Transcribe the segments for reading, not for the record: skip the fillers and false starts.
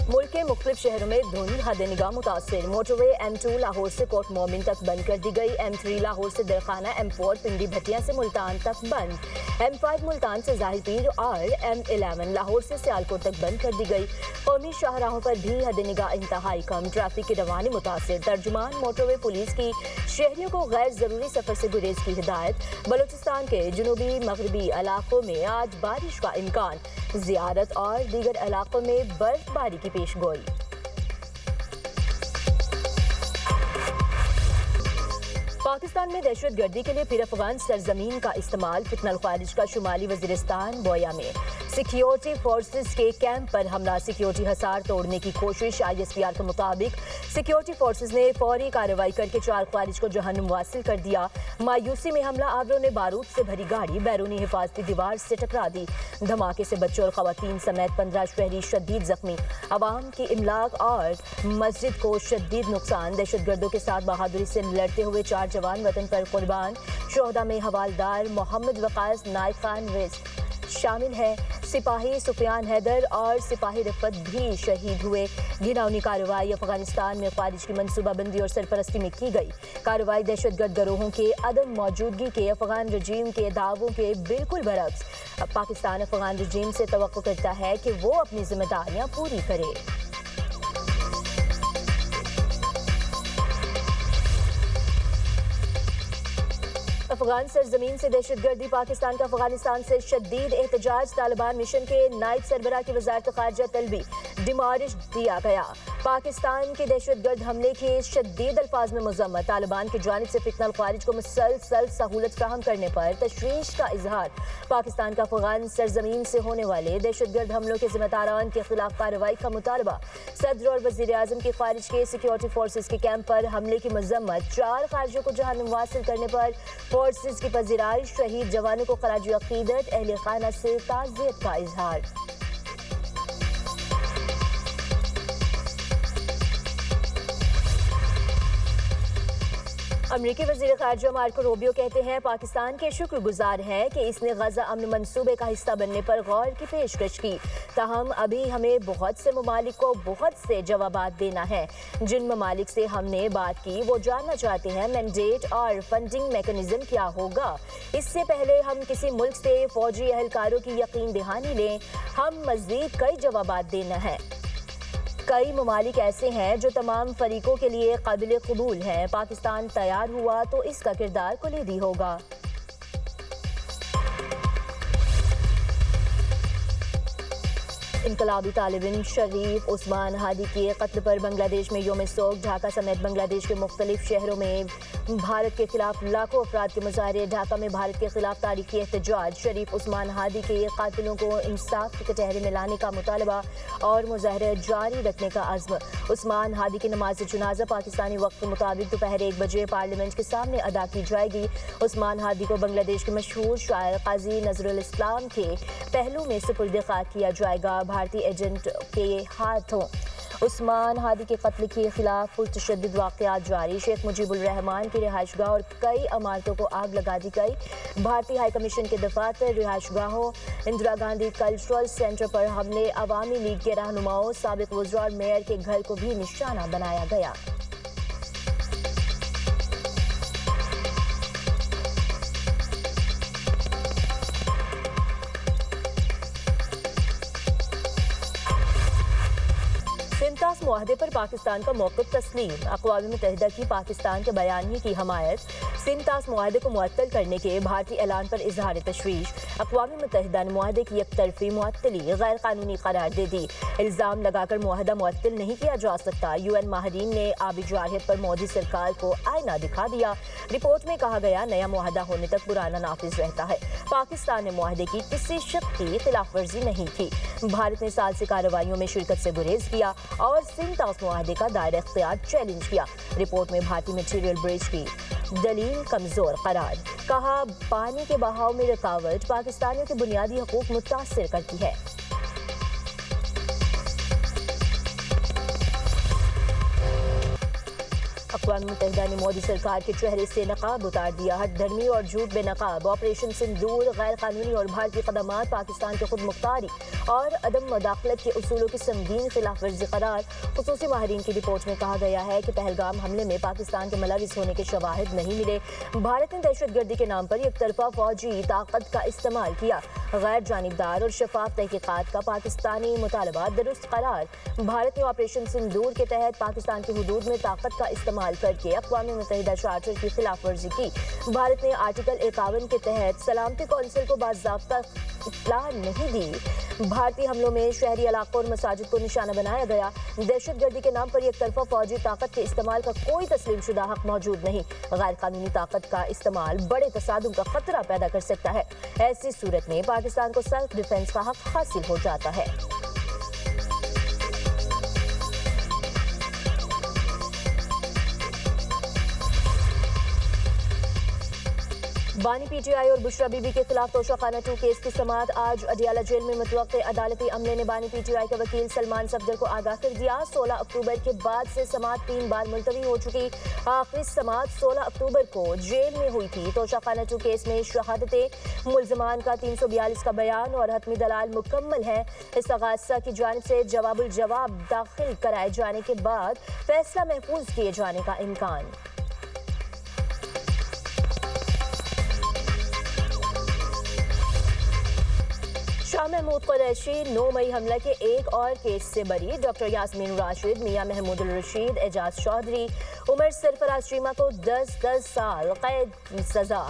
मुल्क के मुख्तलिफ शहरों में धुंध हद-ए-निगाह मुतासिर। मोटरवे M2 लाहौर से कोट मोमिन तक बंद कर दी गई। M3 लाहौर से दरखाना, M4 पिंडी भटिया से मुल्तान तक बंद। M5 मुल्तान से जाहिर पीर और M11 लाहौर से सियालकोट तक बंद कर दी गई। कौमी शाहराहों पर भी हद-ए-निगाह इंतहाई कम। ट्रैफिक की रवानी मुतासिर। तर्जुमान मोटरवे पुलिस की शहरियों को गैर जरूरी सफर से गुरेज की हिदायत। बलूचिस्तान के जुनूबी मगरबी इलाकों में आज बारिश का इम्कान। ज़ियारत और दीगर इलाकों में बर्फबारी की पेशगोई। पाकिस्तान में दहशतगर्दी के लिए फिर अफगान सरजमीन का इस्तेमाल। फितनल ख्वारिज का शुमाली वजीरिस्तान बोया में सिक्योरिटी फोर्सेस के कैंप पर हमला। सिक्योरिटी हसार तोड़ने की कोशिश। ISPR के मुताबिक सिक्योरिटी फोर्सेस ने फौरी कार्रवाई करके 4 ख्वारिज को जहन्नुम वासिल कर दिया। मायूसी में हमला आवरों ने बारूद से भरी गाड़ी बैरूनी हिफाजती दीवार से टकरा दी। धमाके से बच्चों और खवातीन समेत 15 शहरी शदीद जख्मी। अवाम की इमलाक और मस्जिद को शदीद नुकसान। दहशतगर्दों के साथ बहादुरी से लड़ते हुए 4 जवान वतन पर कुर्बान। शोहदा में हवालदार मोहम्मद वकास नाइक खान शामिल है। सिपाही सुफियान हैदर और सिपाही रिफत भी शहीद हुए। घिनौनी कार्रवाई अफगानिस्तान में ख्वारिज की मनसूबाबंदी और सरपरस्ती में की गई। कार्रवाई दहशतगर्द गिरोहों के अदम मौजूदगी के अफगान रजीम के दावों के बिल्कुल बरक्स। पाकिस्तान अफगान रजीम से तवक्को करता है कि वो अपनी जिम्मेदारियां पूरी करे। अफगान सरजमीन से दहशतगर्दी। पाकिस्तान का अफगानिस्तान से शदीद एहतजाज। तालिबान मिशन के नायब सरबराह की वजारत खारजा तलबी डिमारिश दिया गया। पाकिस्तान के दहशतगर्द हमले के शदीद अल्फाज में मजम्मत। तालिबान की जानिब से फितनल ख्वारिज को मुसलसल सहूलत फ्राहम करने पर तशवीश का इजहार। पाकिस्तान का अफगान सरजमीन से होने वाले दहशतगर्द हमलों के जिम्मेदारान के खिलाफ कार्रवाई का मुतालबा। सदर और वजीर आजम की ख्वारिज के सिक्योरिटी फोर्सेज के कैंप पर हमले की मजम्मत। 4 खारिजों को जहन्नुम वासिल करने पर फोर्सेज की पजीराई। शहीद जवानों को खराज अकीदत। अहले खाना से ताज़ियत का इजहार। अमरीकी वज़ीर ख़ारिजा मार्को रूबियो कहते हैं पाकिस्तान के शुक्रगुजार हैं कि इसने गज़ा अमन मंसूबे का हिस्सा बनने पर गौर की पेशकश की। ताहम अभी हमें बहुत से ममालिक को बहुत से जवाबात देना है। जिन ममालिक से हमने बात की वो जानना चाहते हैं मैंडेट और फंडिंग मैकेनिज्म क्या होगा। इससे पहले हम किसी मुल्क से फौजी एहलकारों की यकीन दहानी लें। हम मज़ीद कई जवाबात देना है। कई ममालिक ऐसे हैं जो तमाम फरीकों के लिए काबिल कबूल हैं। पाकिस्तान तैयार हुआ तो इसका किरदार कुलीदी होगा। इनकलाबी तालिबिन शरीफ उस्मान हादी के कत्ल पर बांग्लादेश में योम सोग। ढाका समेत बांग्लादेश के मुख्तलिफ शहरों में भारत के खिलाफ लाखों अफराद के मुजाहरे। ढाका में भारत के खिलाफ तारीखी एहतजाज। शरीफ उस्मान हादी के कातिलों को इंसाफ के कटहरे में लाने का मुतालबा और मुजाहरे जारी रखने का अज़्म। उस्मान हादी की नमाज जनाजा पाकिस्तानी वक्त के मुताबिक दोपहर 1 बजे पार्लियामेंट के सामने अदा की जाएगी। उस्मान हादी को बांग्लादेश के मशहूर शायर काजी नजरुल इस्लाम के पहलू में सुपुर्द खाक किया जाएगा। भारतीय एजेंट के हाथों उस्मान हादी के कत्ल के खिलाफ पुरतशद्दुद वाक़यात जारी। शेख मुजीबुर रहमान की रिहाइशगाह और कई इमारतों को आग लगा दी गई। भारतीय हाई कमीशन के दफातर, रिहाइशगाहों, इंदिरा गांधी कल्चरल सेंटर पर हमले। अवामी लीग के रहनुमाओं, साबिक वज़रा और मेयर के घर को भी निशाना बनाया गया। सिंतास मुआहदे पर पाकिस्तान का मौक़िफ़ तस्लीम। अक़वाम मुत्तहिदा की पाकिस्तान के बयानी की हमायत। सिंतास मुआहदे को मुअत्तल करने के भारतीय ऐलान पर इजहार तशवीश। अक़वाम मुत्तहिदा ने मुआहदे की एकतरफ़ी मुअत्तली गैर कानूनी करार दे दी। इल्ज़ाम लगाकर मुआहदा मुअत्तल नहीं किया जा सकता। UN माहिरीन ने आबी जारहियत पर मोदी सरकार को आईना दिखा दिया। रिपोर्ट में कहा गया नया मुआहदा होने तक पुराना नाफिज रहता है। पाकिस्तान ने मुआहदे की किसी शर्त की खिलाफ वर्जी नहीं की। भारत ने साल से कार्रवाइयों में शिरकत से गुरेज किया और सिंतास मुआहदे का दायरा इख्तियार चैलेंज किया। रिपोर्ट में भारतीय मटीरियल ब्रिज की दलील कमजोर करार। कहा पानी के बहाव में रुकावट पाकिस्तानियों के बुनियादी हकूक मुतासिर करती है। अक़वाम मुत्तहिदा ने मोदी सरकार के चेहरे से नकाब उतार दिया। हट धर्मी और झूठ बेनकाब। ऑपरेशन सिंदूर, गैर कानूनी और भारतीय क़दमात, पाकिस्तान के खुद मुख्तारी और अदम मुदाखलत के उसूलों की संगीन खिलाफ वर्जी करार। खुसूसी माहिरीन की रिपोर्ट में कहा गया है कि पहलगाम हमले में पाकिस्तान के मुलविस होने के शवाहिद नहीं मिले। भारत ने दहशतगर्दी के नाम पर एक तरफा फौजी ताकत का इस्तेमाल किया। गैर जानिबदार और शफाफ तहकीकात का पाकिस्तानी मुतालबा दुरुस्त करार। भारत ने ऑपरेशन सिंदूर के तहत पाकिस्तान की हुदूद में ताकत का इस्तेमाल करके अक़वाम मुत्तहिदा चार्टर की खिलाफ वर्जी की। भारत ने आर्टिकल 51 के तहत सलामती कौंसिल को बाज़ाब्ता इत्तला नहीं दी। भारतीय हमलों में शहरी इलाकों और मसाजिद को निशाना बनाया गया। दहशतगर्दी के नाम पर एक तरफा फौजी ताकत के इस्तेमाल का कोई तस्लीम शुदा हक मौजूद नहीं। गैर कानूनी ताकत का इस्तेमाल बड़े तसादुम का खतरा पैदा कर सकता है। ऐसी सूरत में पाकिस्तान को सेल्फ डिफेंस का हक हासिल हो जाता है। बानी पीटीआई और बुशरा बीबी के खिलाफ तोशाखाना 2 केस की समाअत आज अडियाला जेल में मुतवक्के अदालती अमले ने बानी पीटीआई के वकील सलमान सफदर को आगाह कर दिया। 16 अक्टूबर के बाद से समाअत 3 बार मुलतवी हो चुकी। आखिरी समाअत 16 अक्टूबर को जेल में हुई थी। तोशाखाना 2 केस में शहादतें, मुल्ज़मान का 342 का बयान और हतमी दलाल मुकम्मल है। इस्तग़ासा की जानिब से जवाबुल जवाब दाखिल कराए जाने के बाद फैसला महफूज किए जाने का इम्कान। शाह महमूद कुरैशी 9 मई हमला के एक और केस से बरी। डॉक्टर यास्मीन राशिद, मियां महमूद रशीद, एजाज चौधरी, उमर सरफराज चीमा को 10-10 साल कैद सजा।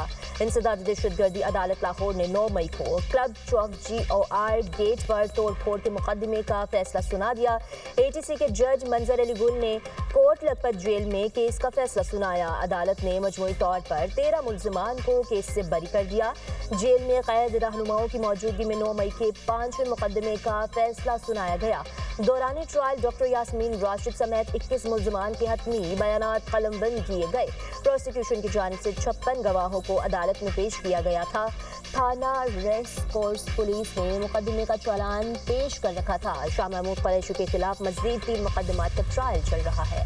इंसदाद दहशतगर्दी अदालत लाहौर ने 9 मई को क्लब चौक GOR गेट पर तोड़फोड़ के मुकदमे का फैसला सुना दिया। ATC के जज मंजर अली गुल ने कोट लखपत जेल में केस का फैसला सुनाया। अदालत ने मजमूई तौर पर 13 मुल्ज़िमान को केस से बरी कर दिया। जेल में कैद रहनुमाओं की मौजूदगी में 9 मई के 5वें मुकदमे का फैसला सुनाया गया। दौरान ट्रायल डॉक्टर यास्मीन राशिद समेत 21 मुल्ज़िमान के हतमी बयानात कलमबंद किए गए। प्रोसिक्यूशन की जानिब से 56 गवाहों को अदालत में पेश किया गया था। थाना रेस कोर्स पुलिस ने मुकदमे का चालान पेश कर रखा था। शाह महमूद कुरैशी के खिलाफ मज़ीद 3 मुकदमात का ट्रायल चल रहा है।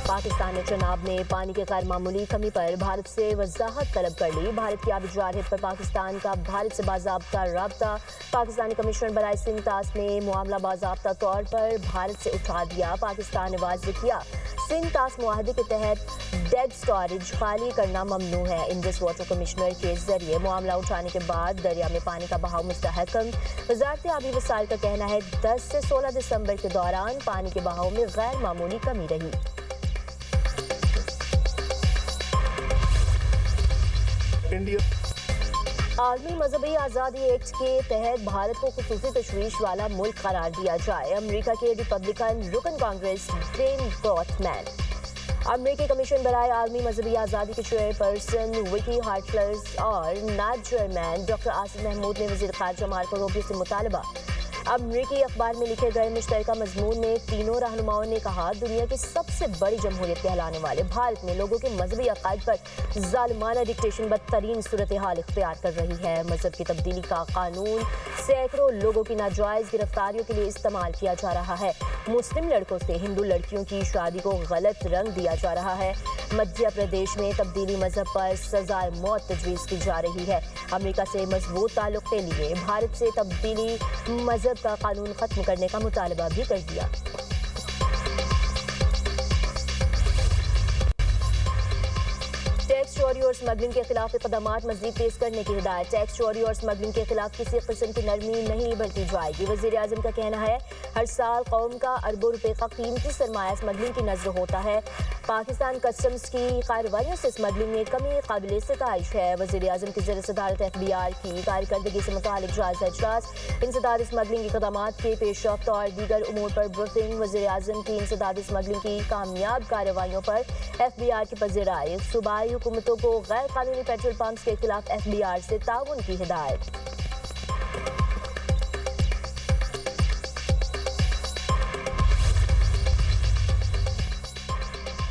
पाकिस्तान ने चनाब में पानी के गैर मामूली कमी पर भारत से वजाहत तलब कर ली। भारत की आबी जारहियत पर पाकिस्तान का भारत से बाज़ाब्ता राब्ता। पाकिस्तानी कमिश्नर बराए सिंध तास ने मामला बाज़ाब्ता तौर पर भारत से उठा दिया। पाकिस्तान ने वाज़ेह किया सिंध तास मुआहदे के तहत डेड स्टोरेज खाली करना ममनू है। इंडस वाटर कमिश्नर के जरिए मामला उठाने के बाद दरिया में पानी का बहाव मुस्तहकम। वज़ारत आबी वसाइल का कहना है 10 से 16 दिसंबर के दौरान पानी के बहाव में गैर मामूली कमी रही। आलमी मजहबी आज़ादी एक्ट के तहत भारत को खुसूसी तशवीश वाला मुल्क करार दिया जाए। अमेरिका के रिपब्लिकन रुकन कांग्रेस ग्लेन गॉथमैन अमेरिकी कमीशन बराए आलमी मजहबी आज़ादी के चेयरपर्सन विकी हार्टलर्स और नायब चेयरमैन डॉक्टर आसिफ महमूद ने वज़ीर ख़ारजा मार्को रूबियो से मुतालबा। अमरीकी अखबार में लिखे गए मुश्तरका मजमून में तीनों रहनुमाओं ने कहा, दुनिया की सबसे बड़ी जमहूरियत कहलाने वाले भारत में लोगों के मजहबी अकायद पर जालिमाना डिक्टेशन बदतरीन सूरत हाल इख्तियार कर रही है। मजहब की तब्दीली का कानून सैकड़ों लोगों की नाजायज़ गिरफ्तारियों के लिए इस्तेमाल किया जा रहा है। मुस्लिम लड़कों से हिंदू लड़कियों की शादी को गलत रंग दिया जा रहा है। मध्य प्रदेश में तब्दीली मजहब पर सजाए मौत तजवीज़ की जा रही है। अमेरिका से मजबूत ताल्लुक़ के लिए भारत से तब्दीली मजहब का कानून खत्म करने का मुतालबा भी कर दिया। टैक्स चोरी और स्मगलिंग के खिलाफ इक़दामात मज़ीद तेज करने की हिदायत। टैक्स चोरी और स्मगलिंग के खिलाफ किसी किस्म की नरमी नहीं बरती जाएगी। वज़ीर आज़म का कहना है, हर साल कौम का अरबों रुपए का कीमती सरमाया स्मगलिंग की नजर होता है। पाकिस्तान कस्टम्स की कार्रवाइयों से स्मगलिंग में कमी काबिल सिताइश है। वज़ीर आज़म की ज़रिए सदारत FBR की कारकर्दगी से मुतालिक जायज़ा इजलास, इंसदाद स्मगलिंग इक़दामात के पेशरफ्त और दीगर उमूर पर ब्रीफिंग। वज़ीर आज़म की इंसदाद स्मगलिंग की कामयाब कार्रवाइयों पर FBR की पज़ीराई। सूबाई हुकूमतों को गैर कानूनी पेट्रोल पंप्स के खिलाफ FBR से ताउन की हिदायत।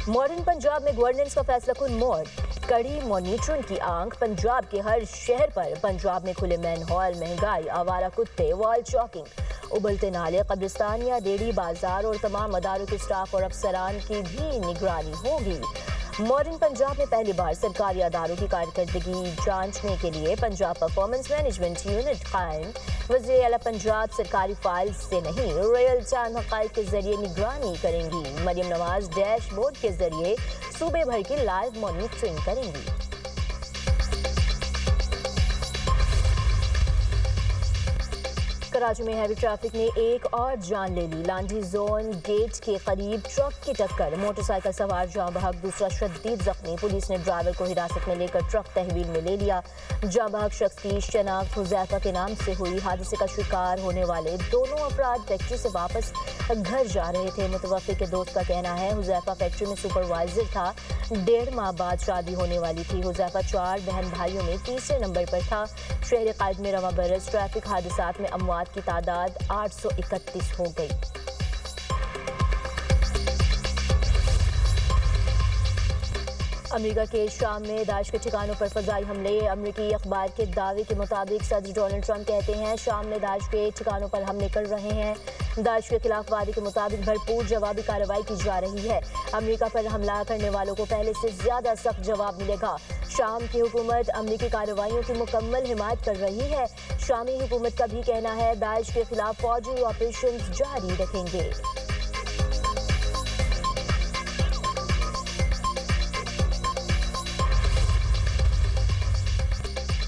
मॉडर्न पंजाब में गवर्नेंस का फैसला कुन मोड़। कड़ी मॉनिटरिंग की आंख पंजाब के हर शहर पर। पंजाब में खुले मैन हॉल, महंगाई, आवारा कुत्ते, वॉल चॉकिंग, उबलते नाले, कब्रिस्तान या रेडी बाजार और तमाम अदारों के स्टाफ और अफसरान की भी निगरानी होगी। मॉडर्न पंजाब में पहली बार सरकारी अदारों की कारकर्दगी जांचने के लिए पंजाब परफॉर्मेंस मैनेजमेंट यूनिट कायम। वज़ीर आला पंजाब सरकारी फाइल्स से नहीं रियल टाइम हक़ाइक़ के जरिए निगरानी करेंगी। मरियम नवाज डैशबोर्ड के जरिए सूबे भर की लाइव मॉनिटरिंग करेंगी। कराची में हैवी ट्रैफिक ने एक और जान ले ली। लांडी जोन गेट के करीब ट्रक की टक्कर, मोटरसाइकिल सवार जाँ बहक, दूसरा शदीद जख्मी। पुलिस ने ड्राइवर को हिरासत में लेकर ट्रक तहवील में ले लिया। जाँ बहक शख्स की शनाख्त हुज़ैफा के नाम से हुई। हादसे का शिकार होने वाले दोनों अफराद फैक्ट्री से वापस घर जा रहे थे। मुतवफ़्फ़ी के दोस्त का कहना है हुज़ैफा फैक्ट्री में सुपरवाइजर था। 1.5 माह बाद शादी होने वाली थी। हुज़ैफा 4 बहन भाइयों में तीसरे नंबर पर था। शहर क़ायद में रवां बरस ट्रैफिक हादसात में अमवात की तादाद 831 हो गई। अमेरिका के शाम में दाइश के ठिकानों पर फजाई हमले। अमेरिकी अखबार के दावे के मुताबिक सदर डोनाल्ड ट्रंप कहते हैं शाम में दाइश के ठिकानों पर हमले कर रहे हैं। दाइश के खिलाफ वादे के मुताबिक भरपूर जवाबी कार्रवाई की जा रही है। अमेरिका पर हमला करने वालों को पहले से ज्यादा सख्त जवाब मिलेगा। शाम की हुकूमत अमेरिकी कार्रवाइयों की मुकम्मल हिमायत कर रही है। शामी हुकूमत का भी कहना है दाइश के खिलाफ फौजी ऑपरेशन जारी रखेंगे।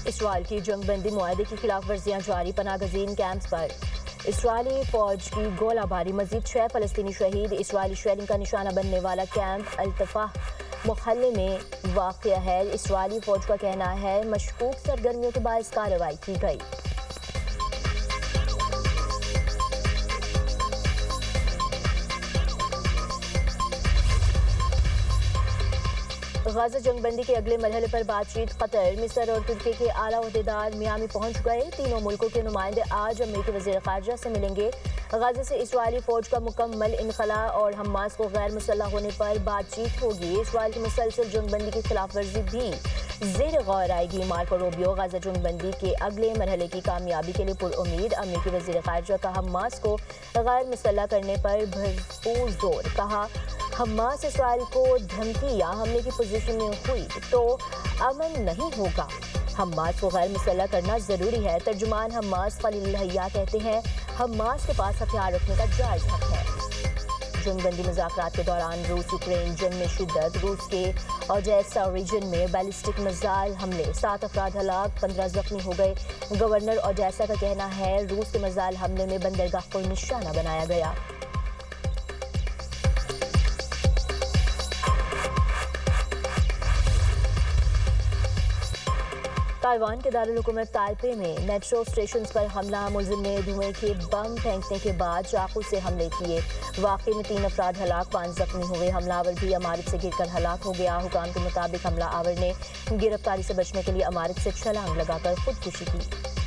इसराइल की जंगबंदी मुआहदे की खिलाफ वर्जियां जारी। पनागज़ीन कैंप्स पर इसराइली फौज की गोलाबारी, मजीद 6 फ़लस्तीनी शहीद। इसराइली शेलिंग का निशाना बनने वाला कैंप अल्तफ़ाह मुहल्ले में वाक़ है। इसराइली फौज का कहना है मशकूक सरगर्मियों के बायस कार्रवाई की गई। गाज़ा जंगबंदी के अगले मरहले पर बातचीत। कतर, मिस्र और तुर्की के आला अहदेदार मियामी पहुंच गए। तीनों मुल्कों के नुमाइंदे आज अमेरिकी वज़ीर ख़ारजा से मिलेंगे। गाज़ा से इसराइली फ़ौज का मुकम्मल इनखला और हमास को गैर मुसल्लह होने पर बातचीत होगी। इसराइल की मुसलसल जंगबंदी की खिलाफ वर्जी भी ज़ेर गौर आएगी। मार्को रूबियो गाज़ा जंगबंदी के अगले मरहले की कामयाबी के लिए पुरउम्मीद। अमेरिकी वज़ीर ख़ारजा का हमास को गैर मुसल्लह करने पर भरपूर जोर। कहा हमास इसराइल को धमकी या हमले की पोजीशन में हुई तो अमन नहीं होगा। हमास को गैर मुसल्लह करना ज़रूरी है। तर्जुमान हमास खलील हया कहते हैं हमास के पास हथियार रखने का जायज़ हक है। जंगबंदी मुज़ाकरात के दौरान रूस यूक्रेन जंग में शिद्दत। रूस के ओडेसा रीजन में बैलिस्टिक मिसाइल हमले, 7 अफराद हलाक, 15 जख्मी हो गए। गवर्नर ओडेसा का कहना है रूस के मिसाइल हमले में बंदरगाह को निशाना बनाया गया। ताइवान के दारुल हुकूमत ताइपे में मेट्रो स्टेशन पर हमला। मुलजिम ने धुएं के बम फेंकने के बाद चाकू से हमले किए। वाक़े में 3 अफराद हलाक, 5 जख्मी हुए। हमलावर भी इमारत से गिरकर हलाक हो गया। हुकाम के मुताबिक हमलावर ने गिरफ्तारी से बचने के लिए इमारत से छलांग लगाकर खुदकुशी की।